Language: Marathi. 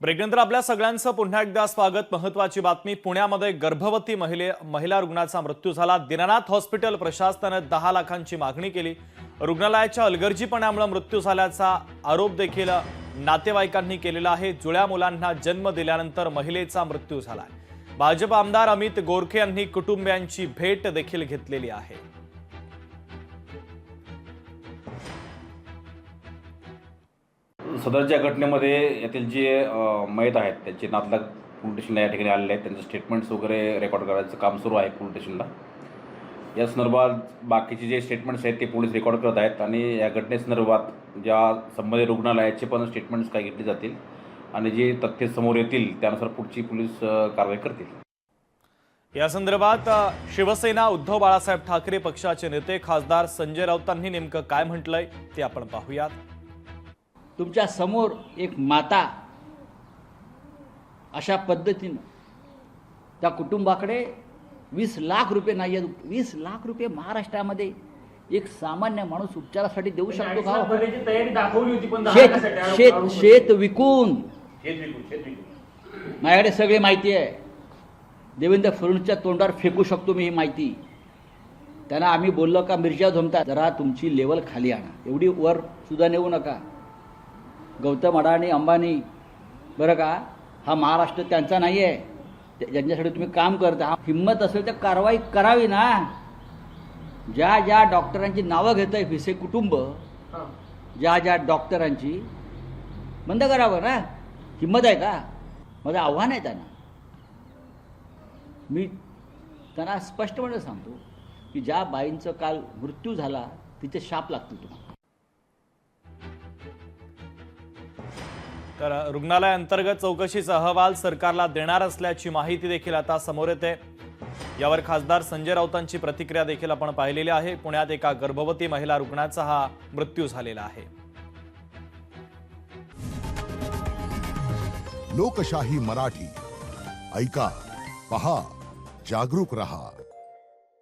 ब्रेकनंतर आपल्या सगळ्यांचं पुन्हा एकदा स्वागत। महत्त्वाची बातमी, पुण्यामध्ये गर्भवती महिला रुग्णाचा मृत्यू झाला। दीनानाथ हॉस्पिटल प्रशासनाने 10 लाखांची मागणी केली। रुग्णालयाच्या अलगर्जीपणामुळे मृत्यू झाल्याचा आरोप देखील नातेवाईकांनी केलेला आहे। जुळ्या मुलांना जन्म दिल्यानंतर महिलेचा मृत्यू झालाय। भाजप आमदार अमित गोरखे यांनी कुटुंबियांची भेट देखील घेतलेली आहे। सदरच्या घटनेमध्ये यातील जे मयत आहेत त्यांचे नातलग पोलीस स्टेशनला या ठिकाणी आलेले आहेत। त्यांचे स्टेटमेंट्स वगैरे रेकॉर्ड करायचं काम सुरू आहे पोलीस स्टेशनला। या संदर्भात बाकीचे जे स्टेटमेंट्स आहेत ते पोलीस रेकॉर्ड करत आहेत आणि या घटनेसंदर्भात ज्या संबंधित रुग्णालयाचे पण स्टेटमेंट्स काय घेतले जातील आणि जे तथ्य समोर येतील त्यानुसार पुढची पोलीस कारवाई करतील। या संदर्भात शिवसेना उद्धव बाळासाहेब ठाकरे पक्षाचे नेते खासदार संजय राऊतांनी नेमकं काय म्हटलंय ते आपण पाहूयात। तुमच्या समोर एक माता अशा पद्धतीनं त्या कुटुंबाकडे 20 लाख रुपये नाही आहेत। 20 लाख रुपये महाराष्ट्रामध्ये एक सामान्य माणूस उपचारासाठी देऊ शकतो का? तयारी दाखवली होती पण शेत विकून माझ्याकडे सगळी माहिती आहे। देवेंद्र फडणवीसच्या तोंडावर फेकू शकतो मी ही माहिती। त्यांना आम्ही बोललो का मिरच्या झोमता जरा तुमची लेवल खाली आणा, एवढी वर सुद्धा नेऊ नका। गौतम अडाणी अंबानी बरं का, हा महाराष्ट्र त्यांचा नाही आहे ज्यांच्यासाठी तुम्ही काम करता। हिम्मत असेल तर कारवाई करावी ना। ज्या ज्या डॉक्टरांची नावं घेत आहे भिसे कुटुंब, ज्या ज्या डॉक्टरांची, बंद करावं ना। हिम्मत आहे का? माझं आव्हान आहे त्यांना। मी त्यांना स्पष्टपणे सांगतो की ज्या बाईंचं काल मृत्यू झाला तिचे शाप लागतील तुम्हाला। तर रुग्णालय अंतर्गत चौकशीचा अहवाल सरकारला देणार असल्याची माहिती देखील आता समोर येते। यावर खासदार संजय राऊतांची प्रतिक्रिया देखील आपण पाहिलेली आहे। पुण्यात एका गर्भवती महिला रुग्णाचा हा मृत्यू झालेला आहे। लोकशाही मराठी ऐका, पहा, जागरूक रहा।